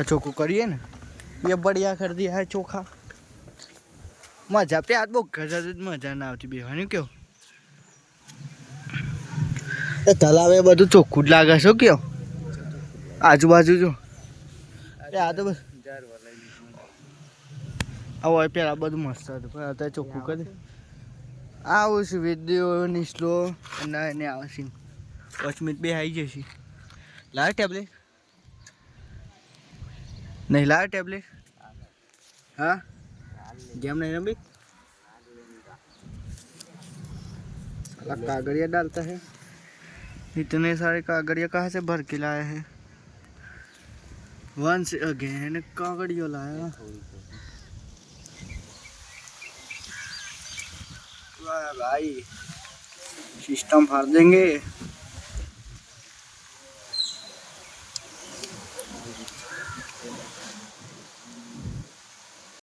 चोखू करिए ना, ये बढ़िया कर दिया है चोखा। मजा पे आज बहुत गजब मजा ना આવતી બેહવાની क्यों તલાવે બધું ચોખ્ખું જ લાગે છે ક્યો આજુબાજુ જો આ તો બસ આવો પેલા બધું મસ્ત હતું પણ અત્યારે ચોખ્ખું કરી આવું છે વિડીયો ની સ્લો અને એને આવશે 5 મિનિટ બે આવી જશે લાવ ટેબ્લેટ नहीं ला टेबलेट हाँ गेम नहीं रमी साला कागड़िया डालता है इतने सारे कागड़िया कहाँ से भर के लाए हैं वंस अगेन कागड़िया लाया भाई सिस्टम फाड़ देंगे।